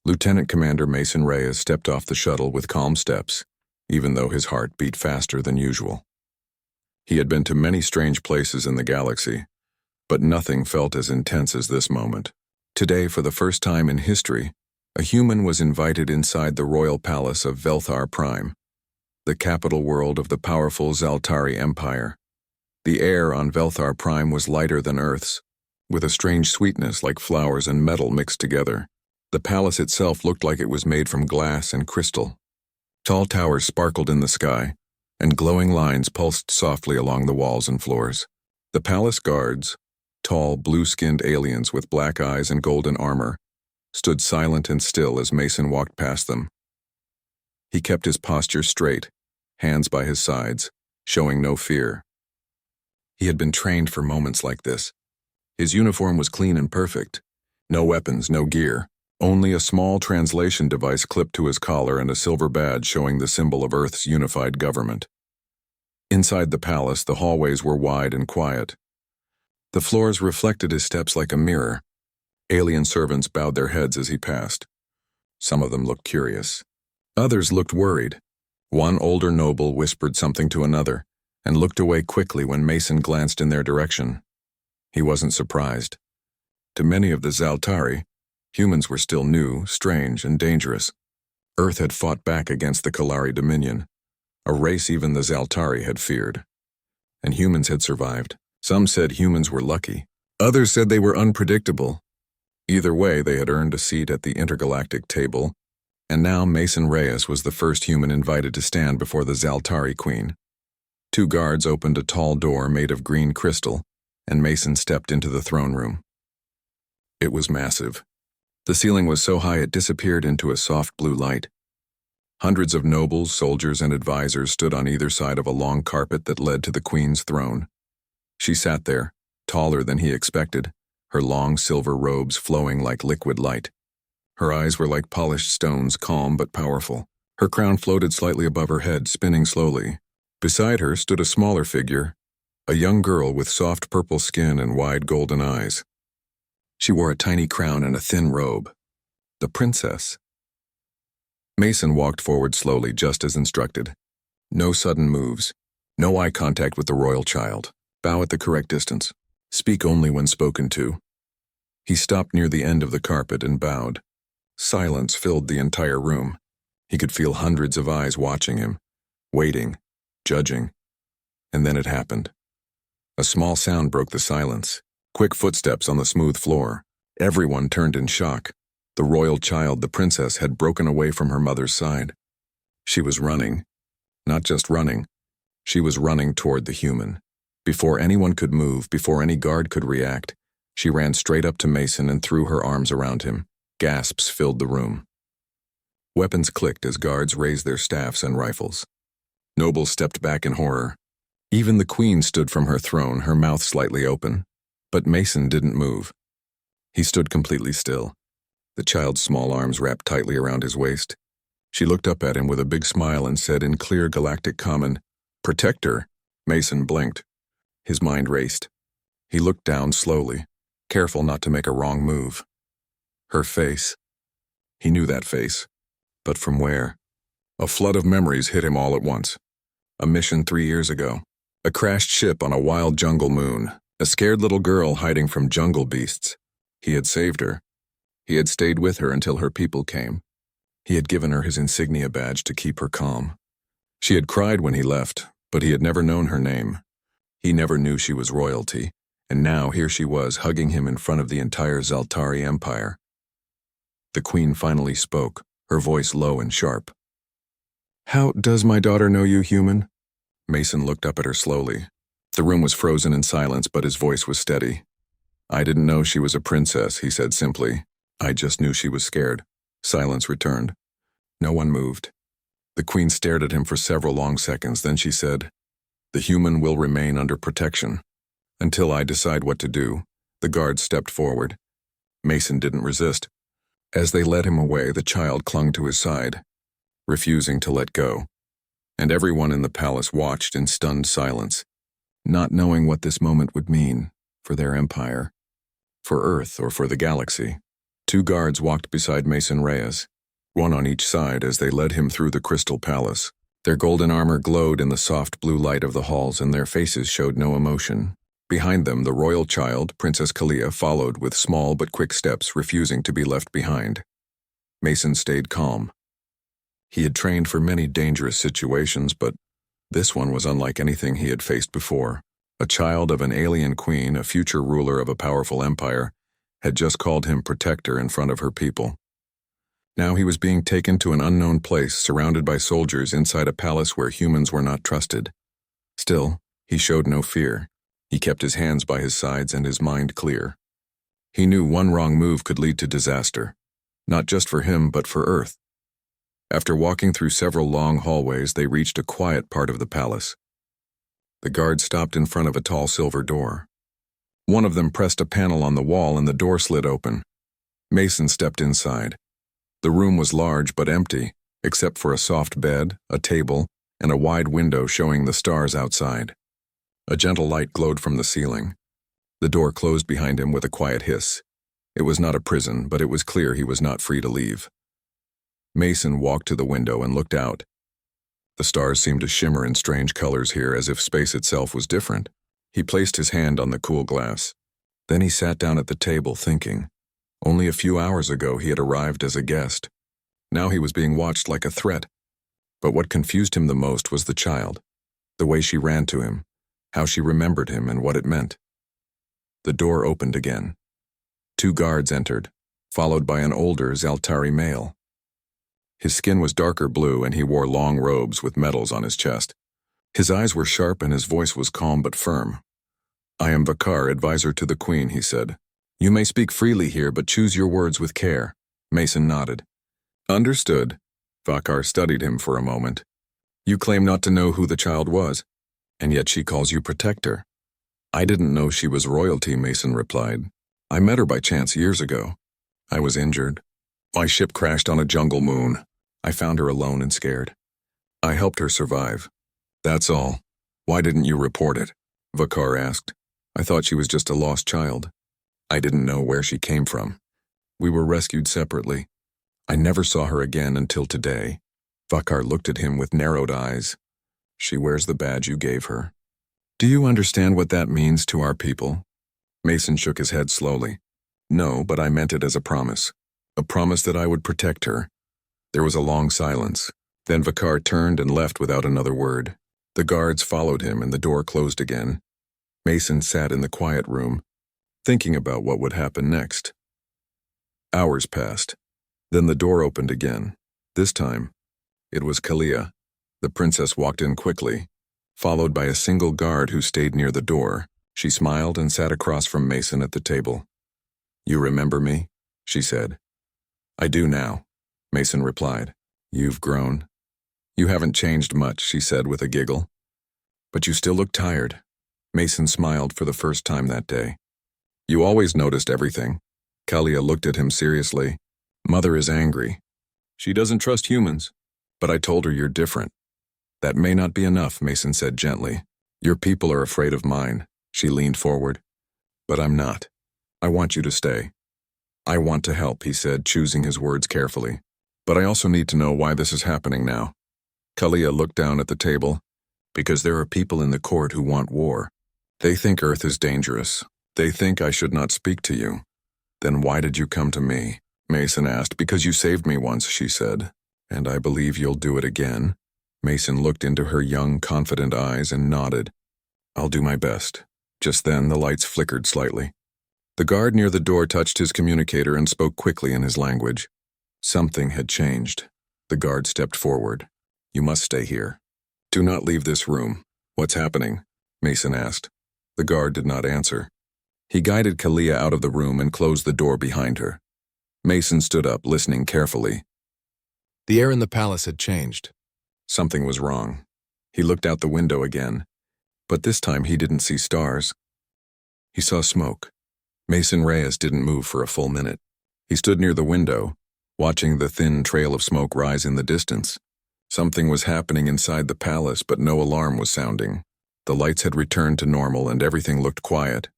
Lieutenant Commander Mason Reyes stepped off the shuttle with calm steps, even though his heart beat faster than usual. He had been to many strange places in the galaxy, but nothing felt as intense as this moment. Today, for the first time in history, a human was invited inside the royal palace of Velthar Prime, the capital world of the powerful Zaltari Empire. The air on Velthar Prime was lighter than Earth's, with a strange sweetness like flowers and metal mixed together. The palace itself looked like it was made from glass and crystal. Tall towers sparkled in the sky, and glowing lines pulsed softly along the walls and floors. The palace guards, tall, blue-skinned aliens with black eyes and golden armor, stood silent and still as Mason walked past them. He kept his posture straight, hands by his sides, showing no fear. He had been trained for moments like this. His uniform was clean and perfect. No weapons, no gear. Only a small translation device clipped to his collar and a silver badge showing the symbol of Earth's unified government. Inside the palace, the hallways were wide and quiet. The floors reflected his steps like a mirror. Alien servants bowed their heads as he passed. Some of them looked curious. Others looked worried. One older noble whispered something to another and looked away quickly when Mason glanced in their direction. He wasn't surprised. To many of the Zaltari, humans were still new, strange, and dangerous. Earth had fought back against the Kalari Dominion, a race even the Zaltari had feared. And humans had survived. Some said humans were lucky. Others said they were unpredictable. Either way, they had earned a seat at the intergalactic table, and now Mason Reyes was the first human invited to stand before the Zaltari Queen. 2 guards opened a tall door made of green crystal, and Mason stepped into the throne room. It was massive. The ceiling was so high it disappeared into a soft blue light. Hundreds of nobles, soldiers, and advisors stood on either side of a long carpet that led to the Queen's throne. She sat there, taller than he expected, her long silver robes flowing like liquid light. Her eyes were like polished stones, calm but powerful. Her crown floated slightly above her head, spinning slowly. Beside her stood a smaller figure, a young girl with soft purple skin and wide golden eyes. She wore a tiny crown and a thin robe. The princess. Mason walked forward slowly, just as instructed. No sudden moves. No eye contact with the royal child. Bow at the correct distance. Speak only when spoken to. He stopped near the end of the carpet and bowed. Silence filled the entire room. He could feel hundreds of eyes watching him, waiting, judging. And then it happened. A small sound broke the silence. Quick footsteps on the smooth floor. Everyone turned in shock. The royal child, the princess, had broken away from her mother's side. She was running. Not just running. She was running toward the human. Before anyone could move, before any guard could react, she ran straight up to Mason and threw her arms around him. Gasps filled the room. Weapons clicked as guards raised their staffs and rifles. Nobles stepped back in horror. Even the queen stood from her throne, her mouth slightly open. But Mason didn't move. He stood completely still, the child's small arms wrapped tightly around his waist. She looked up at him with a big smile and said in clear galactic common, "Protect her." Mason blinked. His mind raced. He looked down slowly, careful not to make a wrong move. Her face. He knew that face. But from where? A flood of memories hit him all at once. A mission 3 years ago. A crashed ship on a wild jungle moon. A scared little girl hiding from jungle beasts. He had saved her. He had stayed with her until her people came. He had given her his insignia badge to keep her calm. She had cried when he left, but he had never known her name. He never knew she was royalty, and now here she was hugging him in front of the entire Zaltari Empire. The queen finally spoke, her voice low and sharp. "How does my daughter know you, human?" Mason looked up at her slowly. The room was frozen in silence, but his voice was steady. "I didn't know she was a princess," he said simply. "I just knew she was scared." Silence returned. No one moved. The queen stared at him for several long seconds, then she said, "The human will remain under protection. Until I decide what to do." The guard stepped forward. Mason didn't resist. As they led him away, the child clung to his side, refusing to let go. And everyone in the palace watched in stunned silence, not knowing what this moment would mean for their empire, for Earth, or for the galaxy. Two guards walked beside Mason Reyes, one on each side as they led him through the Crystal Palace. Their golden armor glowed in the soft blue light of the halls and their faces showed no emotion. Behind them, the royal child, Princess Kalia, followed with small but quick steps, refusing to be left behind. Mason stayed calm. He had trained for many dangerous situations, but this one was unlike anything he had faced before. A child of an alien queen, a future ruler of a powerful empire, had just called him protector in front of her people. Now he was being taken to an unknown place, surrounded by soldiers inside a palace where humans were not trusted. Still, he showed no fear. He kept his hands by his sides and his mind clear. He knew one wrong move could lead to disaster, not just for him but for Earth. After walking through several long hallways, they reached a quiet part of the palace. The guard stopped in front of a tall silver door. One of them pressed a panel on the wall and the door slid open. Mason stepped inside. The room was large but empty, except for a soft bed, a table, and a wide window showing the stars outside. A gentle light glowed from the ceiling. The door closed behind him with a quiet hiss. It was not a prison, but it was clear he was not free to leave. Mason walked to the window and looked out. The stars seemed to shimmer in strange colors here, as if space itself was different. He placed his hand on the cool glass. Then he sat down at the table, thinking. Only a few hours ago he had arrived as a guest. Now he was being watched like a threat. But what confused him the most was the child. The way she ran to him, how she remembered him, and what it meant. The door opened again. Two guards entered, followed by an older Zaltari male. His skin was darker blue and he wore long robes with medals on his chest. His eyes were sharp and his voice was calm but firm. "I am Vakar, advisor to the Queen," he said. "You may speak freely here, but choose your words with care." Mason nodded. "Understood." Vakar studied him for a moment. "You claim not to know who the child was, and yet she calls you protector." "I didn't know she was royalty," Mason replied. "I met her by chance years ago. I was injured. My ship crashed on a jungle moon. I found her alone and scared. I helped her survive. That's all. Why didn't you report it?" Vakar asked. "I thought she was just a lost child. I didn't know where she came from. We were rescued separately. I never saw her again until today." Vakar looked at him with narrowed eyes. "She wears the badge you gave her. Do you understand what that means to our people?" Mason shook his head slowly. "No, but I meant it as a promise. A promise that I would protect her." There was a long silence. Then Vakar turned and left without another word. The guards followed him and the door closed again. Mason sat in the quiet room, thinking about what would happen next. Hours passed. Then the door opened again. This time, it was Kalia. The princess walked in quickly, followed by a single guard who stayed near the door. She smiled and sat across from Mason at the table. "You remember me?" she said. "I do now," Mason replied. "You've grown." "You haven't changed much," she said with a giggle. "But you still look tired." Mason smiled for the first time that day. "You always noticed everything." Kalia looked at him seriously. "Mother is angry. She doesn't trust humans, but I told her you're different." "That may not be enough," Mason said gently. "Your people are afraid of mine." She leaned forward. "But I'm not. I want you to stay." "I want to help," he said, choosing his words carefully. "But I also need to know why this is happening now." Kalia looked down at the table. "Because there are people in the court who want war. They think Earth is dangerous. They think I should not speak to you." "Then why did you come to me?" Mason asked. "Because you saved me once," she said. "And I believe you'll do it again." Mason looked into her young, confident eyes and nodded. "I'll do my best." Just then, the lights flickered slightly. The guard near the door touched his communicator and spoke quickly in his language. Something had changed. The guard stepped forward. "You must stay here. Do not leave this room." "What's happening?" Mason asked. The guard did not answer. He guided Kalia out of the room and closed the door behind her. Mason stood up, listening carefully. The air in the palace had changed. Something was wrong. He looked out the window again, but this time he didn't see stars. He saw smoke. Mason Reyes didn't move for a full minute. He stood near the window, watching the thin trail of smoke rise in the distance. Something was happening inside the palace, but no alarm was sounding. The lights had returned to normal and everything looked quiet,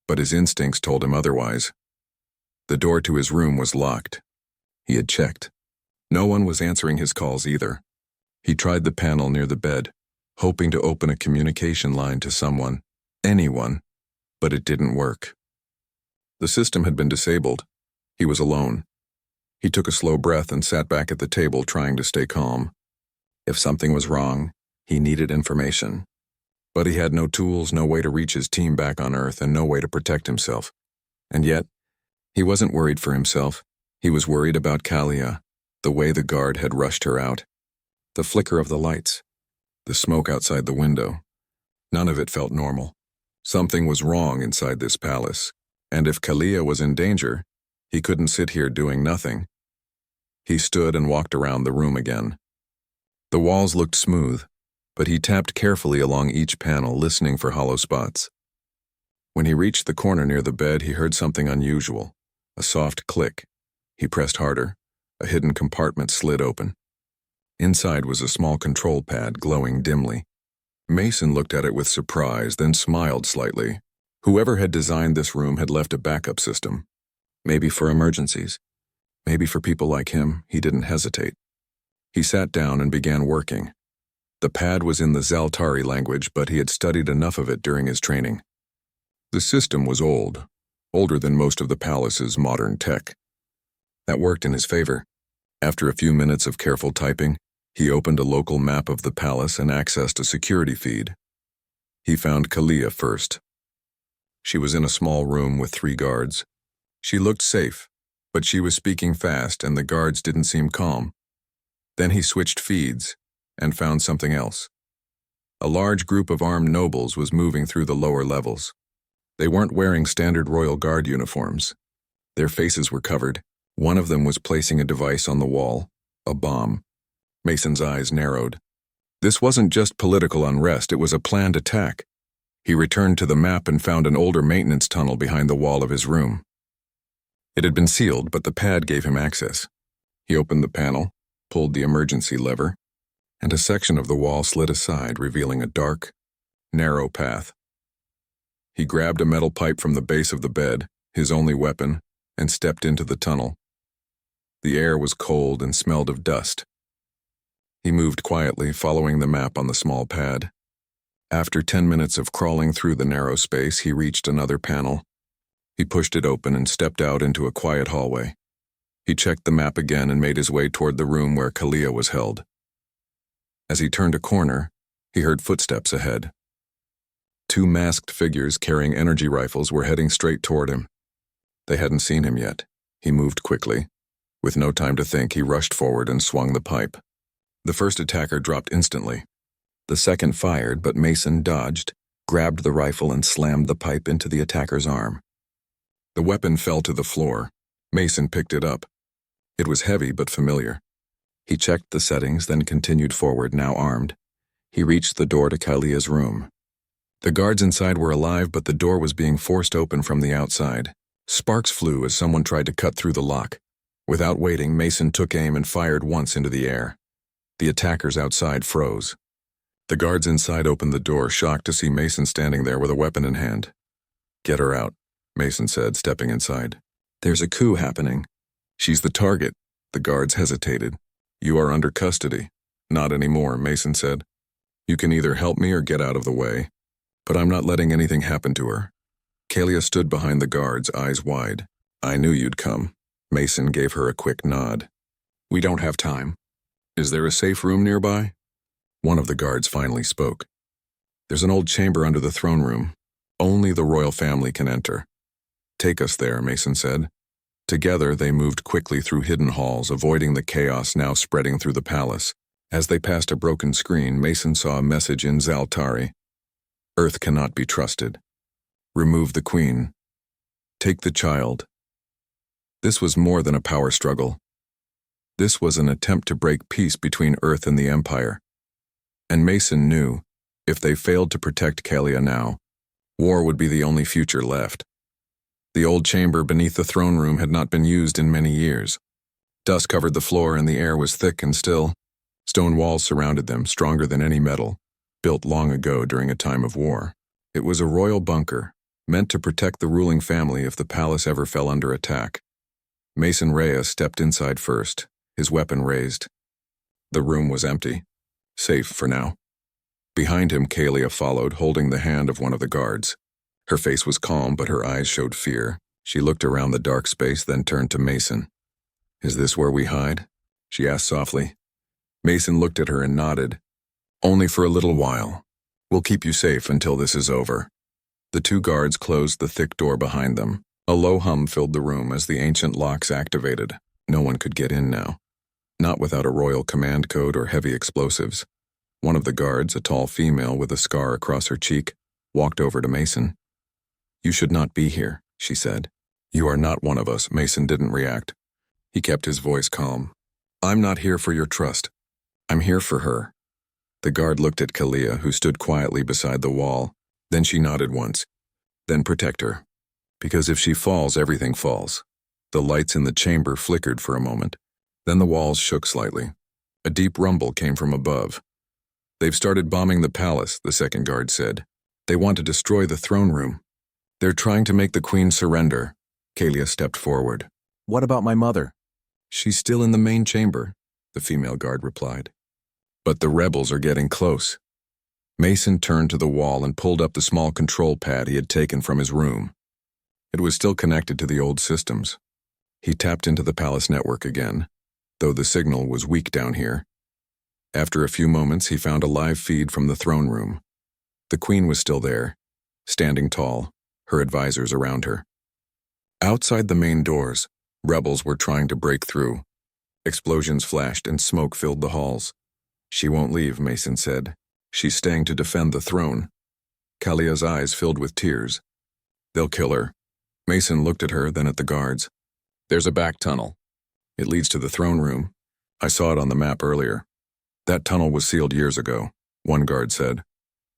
but his instincts told him otherwise. The door to his room was locked. He had checked. No one was answering his calls either. He tried the panel near the bed, hoping to open a communication line to someone, anyone, but it didn't work. The system had been disabled. He was alone. He took a slow breath and sat back at the table, trying to stay calm. If something was wrong, he needed information. But he had no tools, no way to reach his team back on Earth, and no way to protect himself. And yet, he wasn't worried for himself. He was worried about Kalia, the way the guard had rushed her out. The flicker of the lights, the smoke outside the window. None of it felt normal. Something was wrong inside this palace, and if Kalia was in danger, he couldn't sit here doing nothing. He stood and walked around the room again. The walls looked smooth, but he tapped carefully along each panel, listening for hollow spots. When he reached the corner near the bed, he heard something unusual, a soft click. He pressed harder. A hidden compartment slid open. Inside was a small control pad glowing dimly. Mason looked at it with surprise, then smiled slightly. Whoever had designed this room had left a backup system. Maybe for emergencies. Maybe for people like him. He didn't hesitate. He sat down and began working. The pad was in the Zaltari language, but he had studied enough of it during his training. The system was old, older than most of the palace's modern tech. That worked in his favor. After a few minutes of careful typing, he opened a local map of the palace and accessed a security feed. He found Kalia first. She was in a small room with 3 guards. She looked safe, but she was speaking fast and the guards didn't seem calm. Then he switched feeds and found something else. A large group of armed nobles was moving through the lower levels. They weren't wearing standard royal guard uniforms. Their faces were covered. One of them was placing a device on the wall, a bomb. Mason's eyes narrowed. This wasn't just political unrest, it was a planned attack. He returned to the map and found an older maintenance tunnel behind the wall of his room. It had been sealed, but the pad gave him access. He opened the panel, pulled the emergency lever, and a section of the wall slid aside, revealing a dark, narrow path. He grabbed a metal pipe from the base of the bed, his only weapon, and stepped into the tunnel. The air was cold and smelled of dust. He moved quietly, following the map on the small pad. After 10 minutes of crawling through the narrow space, he reached another panel. He pushed it open and stepped out into a quiet hallway. He checked the map again and made his way toward the room where Kalia was held. As he turned a corner, he heard footsteps ahead. 2 masked figures carrying energy rifles were heading straight toward him. They hadn't seen him yet. He moved quickly. With no time to think, he rushed forward and swung the pipe. The first attacker dropped instantly. The second fired, but Mason dodged, grabbed the rifle and slammed the pipe into the attacker's arm. The weapon fell to the floor. Mason picked it up. It was heavy but familiar. He checked the settings, then continued forward, now armed. He reached the door to Kalia's room. The guards inside were alive, but the door was being forced open from the outside. Sparks flew as someone tried to cut through the lock. Without waiting, Mason took aim and fired once into the air. The attackers outside froze. The guards inside opened the door, shocked to see Mason standing there with a weapon in hand. "Get her out," Mason said, stepping inside. "There's a coup happening." "She's the target." The guards hesitated. "You are under custody." "Not anymore," Mason said. "You can either help me or get out of the way. But I'm not letting anything happen to her." Kalia stood behind the guards, eyes wide. "I knew you'd come." Mason gave her a quick nod. "We don't have time. Is there a safe room nearby?" One of the guards finally spoke. "There's an old chamber under the throne room. Only the royal family can enter." "Take us there," Mason said. Together, they moved quickly through hidden halls, avoiding the chaos now spreading through the palace. As they passed a broken screen, Mason saw a message in Zaltari. "Earth cannot be trusted. Remove the queen. Take the child." This was more than a power struggle. This was an attempt to break peace between Earth and the Empire. And Mason knew, if they failed to protect Kalia now, war would be the only future left. The old chamber beneath the throne room had not been used in many years. Dust covered the floor and the air was thick and still. Stone walls surrounded them, stronger than any metal, built long ago during a time of war. It was a royal bunker, meant to protect the ruling family if the palace ever fell under attack. Mason Reyes stepped inside first, his weapon raised. The room was empty. Safe for now. Behind him, Kalia followed, holding the hand of one of the guards. Her face was calm, but her eyes showed fear. She looked around the dark space, then turned to Mason. "Is this where we hide?" she asked softly. Mason looked at her and nodded. "Only for a little while. We'll keep you safe until this is over." The two guards closed the thick door behind them. A low hum filled the room as the ancient locks activated. No one could get in now. Not without a royal command code or heavy explosives. One of the guards, a tall female with a scar across her cheek, walked over to Mason. "You should not be here," she said. "You are not one of us." Mason didn't react. He kept his voice calm. "I'm not here for your trust. I'm here for her." The guard looked at Kalia, who stood quietly beside the wall. Then she nodded once. "Then protect her. Because if she falls, everything falls." The lights in the chamber flickered for a moment. Then the walls shook slightly. A deep rumble came from above. "They've started bombing the palace," the second guard said. "They want to destroy the throne room. They're trying to make the queen surrender." Kalia stepped forward. "What about my mother?" "She's still in the main chamber," the female guard replied. "But the rebels are getting close." Mason turned to the wall and pulled up the small control pad he had taken from his room. It was still connected to the old systems. He tapped into the palace network again, though the signal was weak down here. After a few moments, he found a live feed from the throne room. The queen was still there, standing tall, her advisors around her. Outside the main doors, rebels were trying to break through. Explosions flashed and smoke filled the halls. "She won't leave," Mason said. "She's staying to defend the throne." Kalia's eyes filled with tears. "They'll kill her." Mason looked at her, then at the guards. "There's a back tunnel. It leads to the throne room. I saw it on the map earlier." "That tunnel was sealed years ago," one guard said.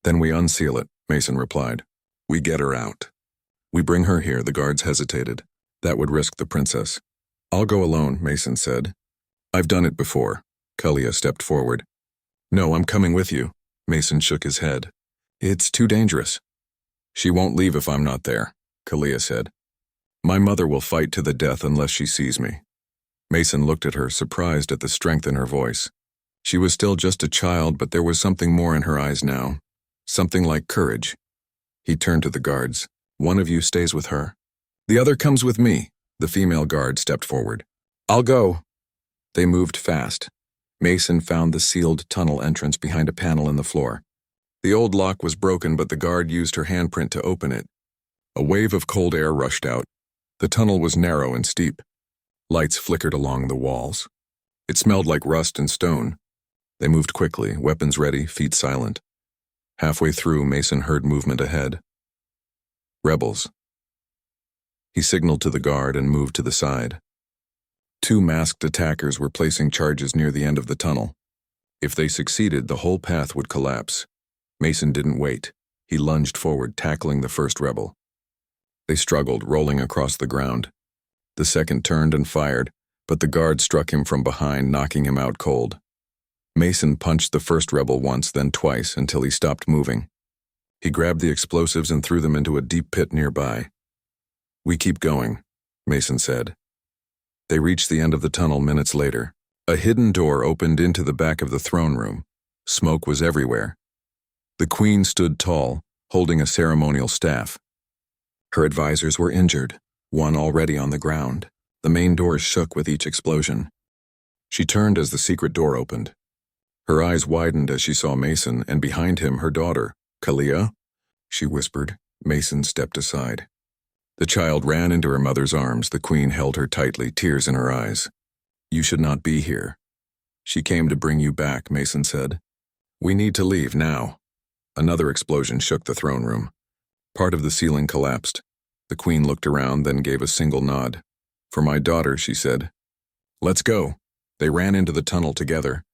"Then we unseal it," Mason replied. "We get her out. We bring her here." The guards hesitated. "That would risk the princess." "I'll go alone," Mason said. "I've done it before." Kalia stepped forward. "No, I'm coming with you." Mason shook his head. "It's too dangerous." "She won't leave if I'm not there," Kalia said. "My mother will fight to the death unless she sees me." Mason looked at her, surprised at the strength in her voice. She was still just a child, but there was something more in her eyes now. Something like courage. He turned to the guards. "One of you stays with her. The other comes with me." The female guard stepped forward. "I'll go." They moved fast. Mason found the sealed tunnel entrance behind a panel in the floor. The old lock was broken, but the guard used her handprint to open it. A wave of cold air rushed out. The tunnel was narrow and steep. Lights flickered along the walls. It smelled like rust and stone. They moved quickly, weapons ready, feet silent. Halfway through, Mason heard movement ahead. "Rebels." He signaled to the guard and moved to the side. Two masked attackers were placing charges near the end of the tunnel. If they succeeded, the whole path would collapse. Mason didn't wait. He lunged forward, tackling the first rebel. They struggled, rolling across the ground. The second turned and fired, but the guard struck him from behind, knocking him out cold. Mason punched the first rebel once, then twice, until he stopped moving. He grabbed the explosives and threw them into a deep pit nearby. "We keep going," Mason said. They reached the end of the tunnel minutes later. A hidden door opened into the back of the throne room. Smoke was everywhere. The queen stood tall, holding a ceremonial staff. Her advisors were injured, one already on the ground. The main doors shook with each explosion. She turned as the secret door opened. Her eyes widened as she saw Mason, and behind him her daughter. "Kalia?" she whispered. Mason stepped aside. The child ran into her mother's arms. The queen held her tightly, tears in her eyes. "You should not be here." "She came to bring you back," Mason said. "We need to leave now." Another explosion shook the throne room. Part of the ceiling collapsed. The queen looked around, then gave a single nod. "For my daughter," she said. "Let's go." They ran into the tunnel together,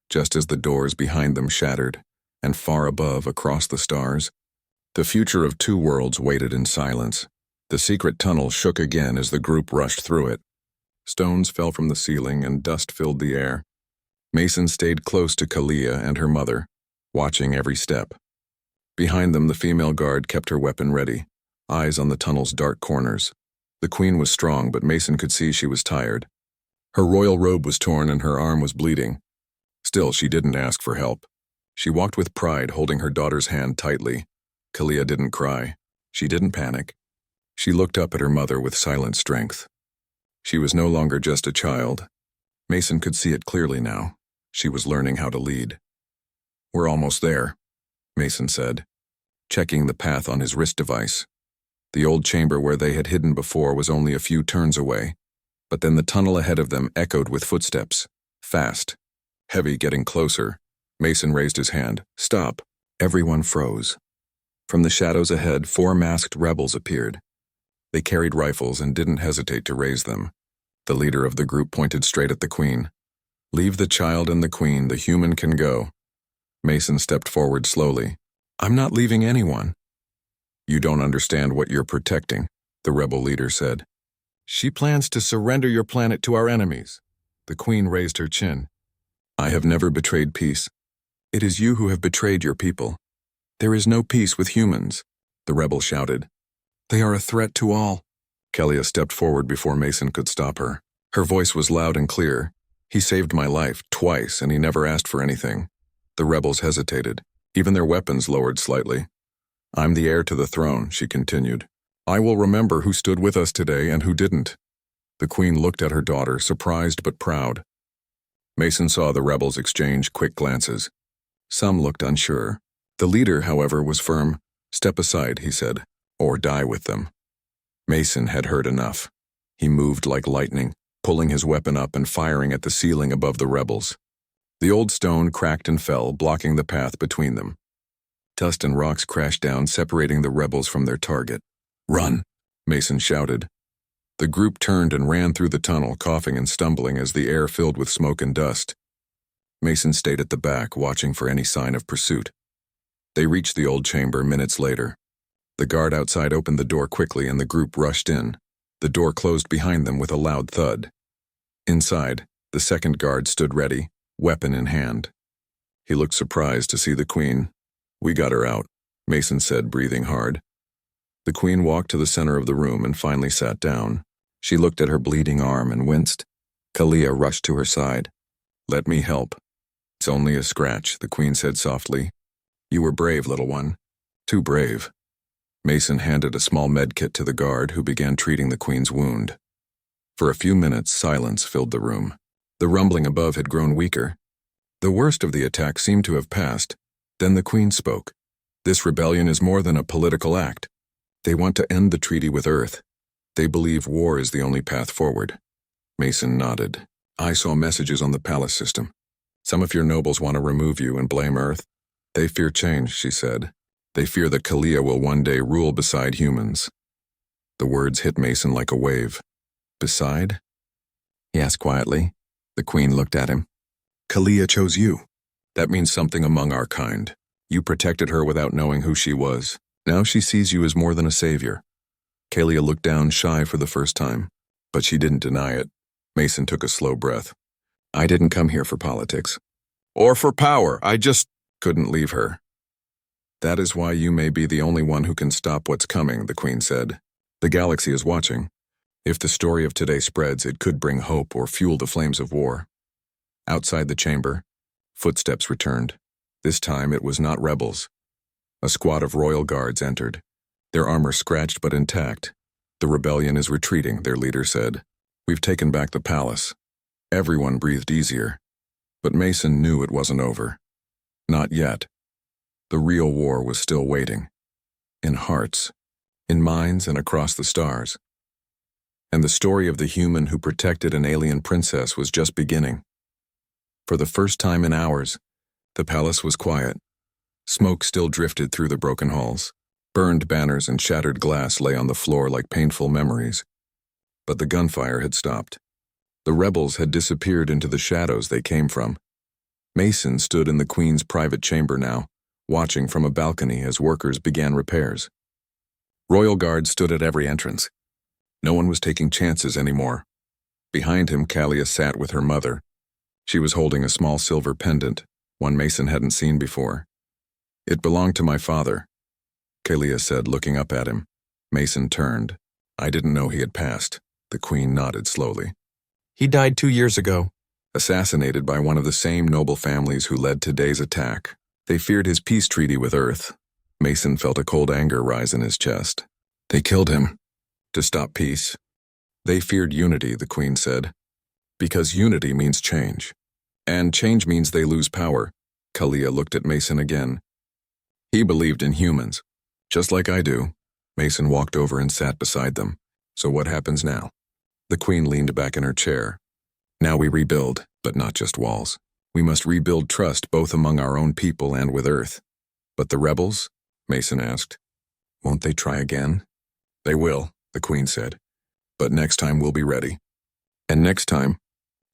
just as the doors behind them shattered, and far above, across the stars, the future of two worlds waited in silence. The secret tunnel shook again as the group rushed through it. Stones fell from the ceiling and dust filled the air. Mason stayed close to Kalia and her mother, watching every step. Behind them, the female guard kept her weapon ready, eyes on the tunnel's dark corners. The queen was strong, but Mason could see she was tired. Her royal robe was torn and her arm was bleeding. Still, she didn't ask for help. She walked with pride, holding her daughter's hand tightly. Kalia didn't cry. She didn't panic. She looked up at her mother with silent strength. She was no longer just a child. Mason could see it clearly now. She was learning how to lead. "We're almost there," Mason said, checking the path on his wrist device. The old chamber where they had hidden before was only a few turns away, but then the tunnel ahead of them echoed with footsteps. Fast, heavy, getting closer. Mason raised his hand. "Stop." Everyone froze. From the shadows ahead, 4 masked rebels appeared. They carried rifles and didn't hesitate to raise them. The leader of the group pointed straight at the queen. "Leave the child and the queen, the human can go." Mason stepped forward slowly. "I'm not leaving anyone." "You don't understand what you're protecting," the rebel leader said. "She plans to surrender your planet to our enemies." The queen raised her chin. "I have never betrayed peace. It is you who have betrayed your people. There is no peace with humans," the rebel shouted. "They are a threat to all." Kalia stepped forward before Mason could stop her. Her voice was loud and clear. "He saved my life twice, and he never asked for anything." The rebels hesitated. Even their weapons lowered slightly. "I'm the heir to the throne," she continued. "I will remember who stood with us today and who didn't." The queen looked at her daughter, surprised but proud. Mason saw the rebels exchange quick glances. Some looked unsure. The leader, however, was firm. "Step aside," he said, "or die with them." Mason had heard enough. He moved like lightning, pulling his weapon up and firing at the ceiling above the rebels. The old stone cracked and fell, blocking the path between them. Dust and rocks crashed down, separating the rebels from their target. "Run!" Mason shouted. The group turned and ran through the tunnel, coughing and stumbling as the air filled with smoke and dust. Mason stayed at the back, watching for any sign of pursuit. They reached the old chamber minutes later. The guard outside opened the door quickly and the group rushed in. The door closed behind them with a loud thud. Inside, the second guard stood ready, weapon in hand. He looked surprised to see the queen. "We got her out," Mason said, breathing hard. The queen walked to the center of the room and finally sat down. She looked at her bleeding arm and winced. Kalia rushed to her side. "Let me help." "It's only a scratch," the queen said softly. "You were brave, little one. Too brave." Mason handed a small med kit to the guard, who began treating the queen's wound. For a few minutes, silence filled the room. The rumbling above had grown weaker. The worst of the attack seemed to have passed. Then the queen spoke. "This rebellion is more than a political act. They want to end the treaty with Earth. They believe war is the only path forward." Mason nodded. "I saw messages on the palace system. Some of your nobles want to remove you and blame Earth. They fear change," she said. "They fear that Kalia will one day rule beside humans." The words hit Mason like a wave. "Beside?" he asked quietly. The queen looked at him. "Kalia chose you. That means something among our kind. You protected her without knowing who she was. Now she sees you as more than a savior." Kalia looked down, shy for the first time, but she didn't deny it. Mason took a slow breath. "I didn't come here for politics. Or for power. I just couldn't leave her." "That is why you may be the only one who can stop what's coming," the queen said. "The galaxy is watching. If the story of today spreads, it could bring hope or fuel the flames of war." Outside the chamber, footsteps returned. This time it was not rebels. A squad of royal guards entered. Their armor scratched but intact. "The rebellion is retreating," their leader said. "We've taken back the palace." Everyone breathed easier. But Mason knew it wasn't over. Not yet. The real war was still waiting. In hearts, in minds, and across the stars. And the story of the human who protected an alien princess was just beginning. For the first time in hours, the palace was quiet. Smoke still drifted through the broken halls. Burned banners and shattered glass lay on the floor like painful memories. But the gunfire had stopped. The rebels had disappeared into the shadows they came from. Mason stood in the queen's private chamber now, watching from a balcony as workers began repairs. Royal guards stood at every entrance. No one was taking chances anymore. Behind him, Kalia sat with her mother. She was holding a small silver pendant, one Mason hadn't seen before. "It belonged to my father," Kalia said, looking up at him. Mason turned. I didn't know he had passed. The Queen nodded slowly. He died 2 years ago. Assassinated by one of the same noble families who led today's attack. They feared his peace treaty with Earth. Mason felt a cold anger rise in his chest. They killed him. To stop peace. They feared unity, the Queen said. Because unity means change. And change means they lose power. Kalia looked at Mason again. He believed in humans. Just like I do. Mason walked over and sat beside them. So what happens now? The Queen leaned back in her chair. Now we rebuild, but not just walls. We must rebuild trust both among our own people and with Earth. But the rebels? Mason asked. Won't they try again? They will, the Queen said. But next time we'll be ready. And next time,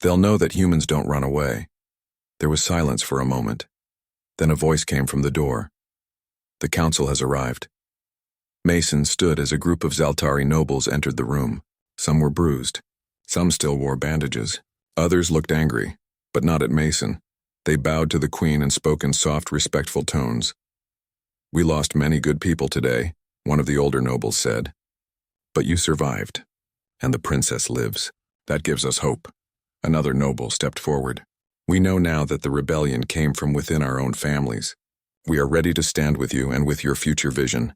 they'll know that humans don't run away. There was silence for a moment. Then a voice came from the door. The council has arrived. Mason stood as a group of Zaltari nobles entered the room. Some were bruised. Some still wore bandages. Others looked angry, but not at Mason. They bowed to the Queen and spoke in soft, respectful tones. We lost many good people today, one of the older nobles said. But you survived, and the princess lives. That gives us hope. Another noble stepped forward. We know now that the rebellion came from within our own families. We are ready to stand with you and with your future vision.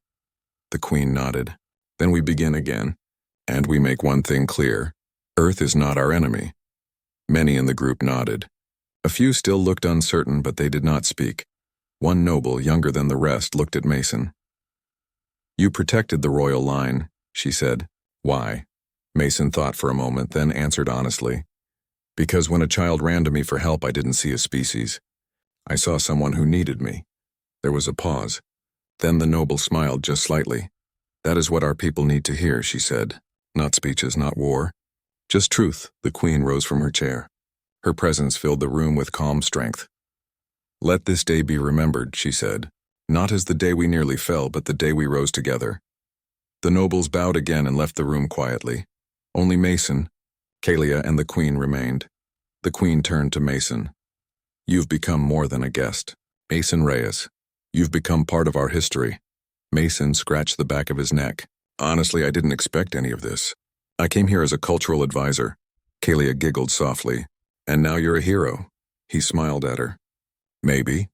The Queen nodded. Then we begin again, and we make one thing clear. Earth is not our enemy. Many in the group nodded. A few still looked uncertain, but they did not speak. One noble, younger than the rest, looked at Mason. You protected the royal line, she said. Why? Mason thought for a moment, then answered honestly. Because when a child ran to me for help, I didn't see a species. I saw someone who needed me. There was a pause. Then the noble smiled just slightly. That is what our people need to hear, she said. Not speeches, not war. Just truth. The Queen rose from her chair. Her presence filled the room with calm strength. Let this day be remembered, she said. Not as the day we nearly fell, but the day we rose together. The nobles bowed again and left the room quietly. Only Mason, Kalia, and the Queen remained. The Queen turned to Mason. You've become more than a guest. Mason Reyes. You've become part of our history. Mason scratched the back of his neck. Honestly, I didn't expect any of this. I came here as a cultural advisor. Kalia giggled softly. And now you're a hero. He smiled at her. Maybe.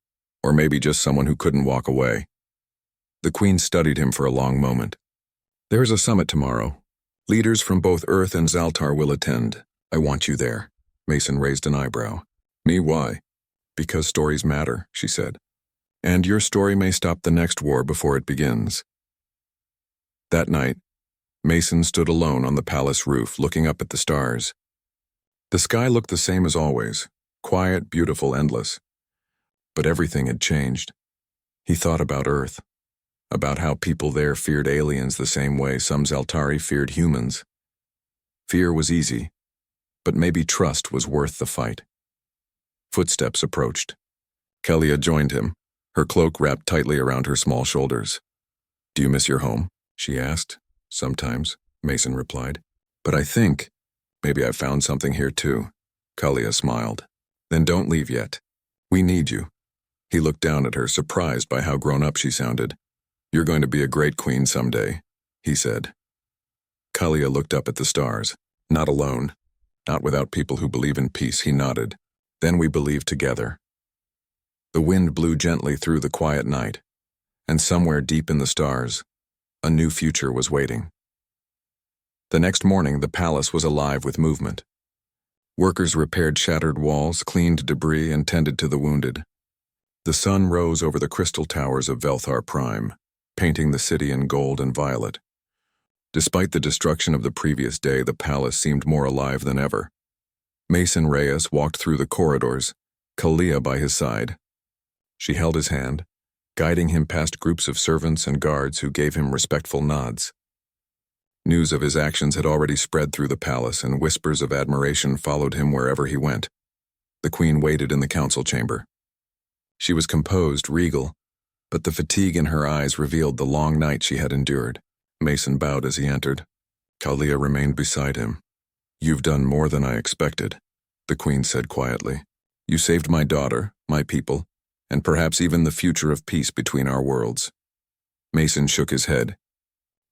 Or maybe just someone who couldn't walk away. The Queen studied him for a long moment. There is a summit tomorrow. Leaders from both Earth and Zaltar will attend. I want you there. Mason raised an eyebrow. Me, why? Because stories matter, she said. And your story may stop the next war before it begins. That night, Mason stood alone on the palace roof, looking up at the stars. The sky looked the same as always, quiet, beautiful, endless. But everything had changed. He thought about Earth, about how people there feared aliens the same way some Zaltari feared humans. Fear was easy, but maybe trust was worth the fight. Footsteps approached. Kalia joined him, her cloak wrapped tightly around her small shoulders. Do you miss your home? She asked. Sometimes, Mason replied. But I think, maybe I've found something here too. Kalia smiled. Then don't leave yet. We need you. He looked down at her, surprised by how grown up she sounded. You're going to be a great queen someday, he said. Kalia looked up at the stars. Not alone. Not without people who believe in peace, he nodded. Then we believe together. The wind blew gently through the quiet night, and somewhere deep in the stars, a new future was waiting. The next morning, the palace was alive with movement. Workers repaired shattered walls, cleaned debris, and tended to the wounded. The sun rose over the crystal towers of Velthar Prime, painting the city in gold and violet. Despite the destruction of the previous day, the palace seemed more alive than ever. Mason Reyes walked through the corridors, Kalia by his side. She held his hand, guiding him past groups of servants and guards who gave him respectful nods. News of his actions had already spread through the palace, and whispers of admiration followed him wherever he went. The Queen waited in the council chamber. She was composed, regal, but the fatigue in her eyes revealed the long night she had endured. Mason bowed as he entered. Kalia remained beside him. You've done more than I expected, the Queen said quietly. You saved my daughter, my people, and perhaps even the future of peace between our worlds. Mason shook his head.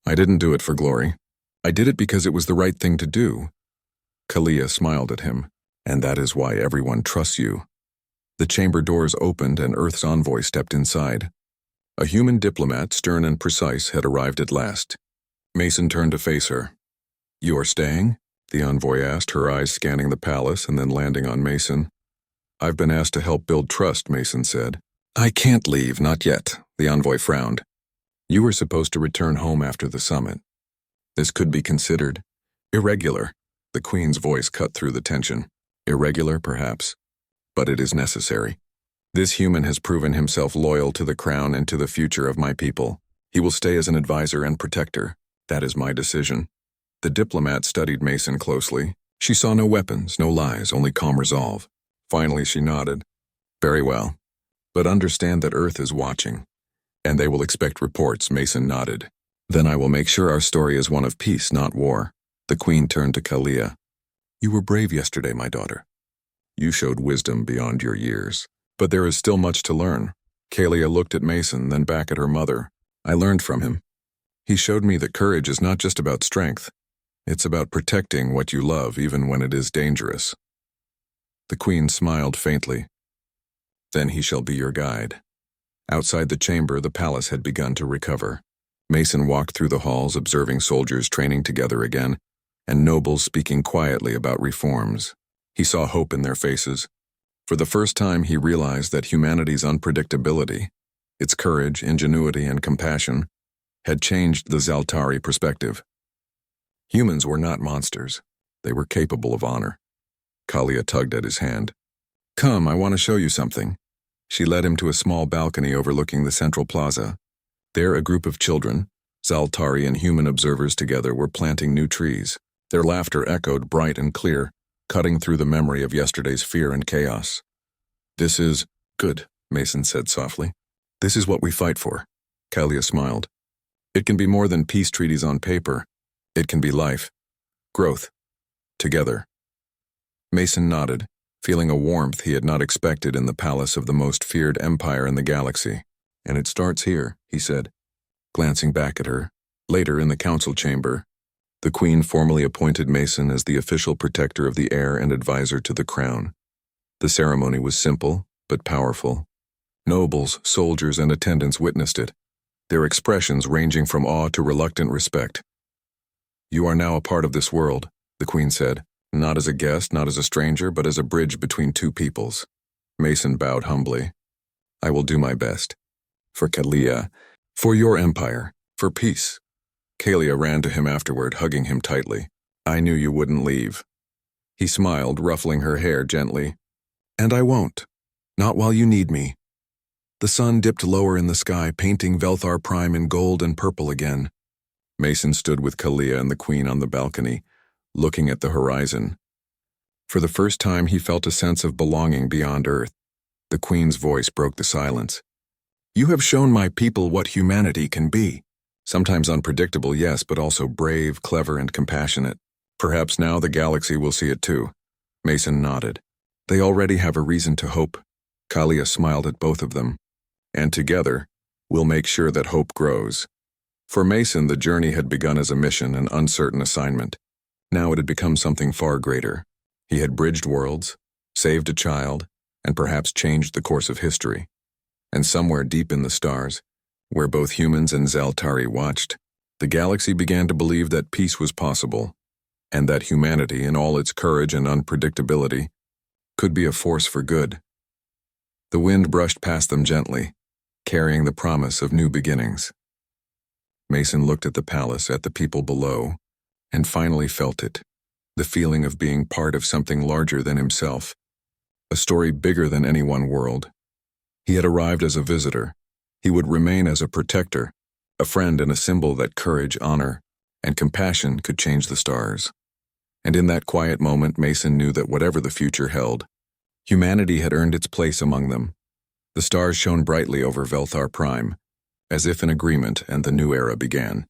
I didn't do it for glory. I did it because it was the right thing to do. Kalia smiled at him. And that is why everyone trusts you. The chamber doors opened and Earth's envoy stepped inside. A human diplomat, stern and precise, had arrived at last. Mason turned to face her. You are staying? The envoy asked, her eyes scanning the palace and then landing on Mason. I've been asked to help build trust, Mason said. I can't leave, not yet, the envoy frowned. You were supposed to return home after the summit. This could be considered irregular. The Queen's voice cut through the tension. Irregular, perhaps, but it is necessary. This human has proven himself loyal to the crown and to the future of my people. He will stay as an advisor and protector. That is my decision. The diplomat studied Mason closely. She saw no weapons, no lies, only calm resolve. Finally, she nodded. Very well. But understand that Earth is watching, and they will expect reports, Mason nodded. Then I will make sure our story is one of peace, not war. The Queen turned to Kalia. You were brave yesterday, my daughter. You showed wisdom beyond your years. But there is still much to learn. Kalia looked at Mason, then back at her mother. I learned from him. He showed me that courage is not just about strength. It's about protecting what you love, even when it is dangerous. The Queen smiled faintly. Then he shall be your guide. Outside the chamber, the palace had begun to recover. Mason walked through the halls, observing soldiers training together again, and nobles speaking quietly about reforms. He saw hope in their faces. For the first time, he realized that humanity's unpredictability, its courage, ingenuity, and compassion, had changed the Zaltari perspective. Humans were not monsters. They were capable of honor. Kalia tugged at his hand. Come, I want to show you something. She led him to a small balcony overlooking the central plaza. There, a group of children, Zaltari and human observers together, were planting new trees. Their laughter echoed bright and clear, cutting through the memory of yesterday's fear and chaos. This is good, Mason said softly. This is what we fight for. Kalia smiled. It can be more than peace treaties on paper. It can be life. Growth. Together. Mason nodded, feeling a warmth he had not expected in the palace of the most feared empire in the galaxy. And it starts here, he said, glancing back at her. Later, in the council chamber, the Queen formally appointed Mason as the official protector of the heir and advisor to the crown. The ceremony was simple, but powerful. Nobles, soldiers, and attendants witnessed it, their expressions ranging from awe to reluctant respect. You are now a part of this world, the Queen said, not as a guest, not as a stranger, but as a bridge between two peoples. Mason bowed humbly. I will do my best. For Kalia, for your empire, for peace. Kalia ran to him afterward, hugging him tightly. I knew you wouldn't leave. He smiled, ruffling her hair gently. And I won't. Not while you need me. The sun dipped lower in the sky, painting Velthar Prime in gold and purple again. Mason stood with Kalia and the Queen on the balcony, looking at the horizon. For the first time, he felt a sense of belonging beyond Earth. The Queen's voice broke the silence. You have shown my people what humanity can be. Sometimes unpredictable, yes, but also brave, clever, and compassionate. Perhaps now the galaxy will see it too. Mason nodded. They already have a reason to hope. Kalia smiled at both of them. And together, we'll make sure that hope grows. For Mason, the journey had begun as a mission, an uncertain assignment. Now it had become something far greater. He had bridged worlds, saved a child, and perhaps changed the course of history. And somewhere deep in the stars, where both humans and Zaltari watched, the galaxy began to believe that peace was possible, and that humanity, in all its courage and unpredictability, could be a force for good. The wind brushed past them gently, carrying the promise of new beginnings. Mason looked at the palace, at the people below, and finally felt it, the feeling of being part of something larger than himself, a story bigger than any one world. He had arrived as a visitor. He would remain as a protector, a friend and a symbol that courage, honor, and compassion could change the stars. And in that quiet moment, Mason knew that whatever the future held, humanity had earned its place among them. The stars shone brightly over Velthar Prime, as if in agreement, and the new era began.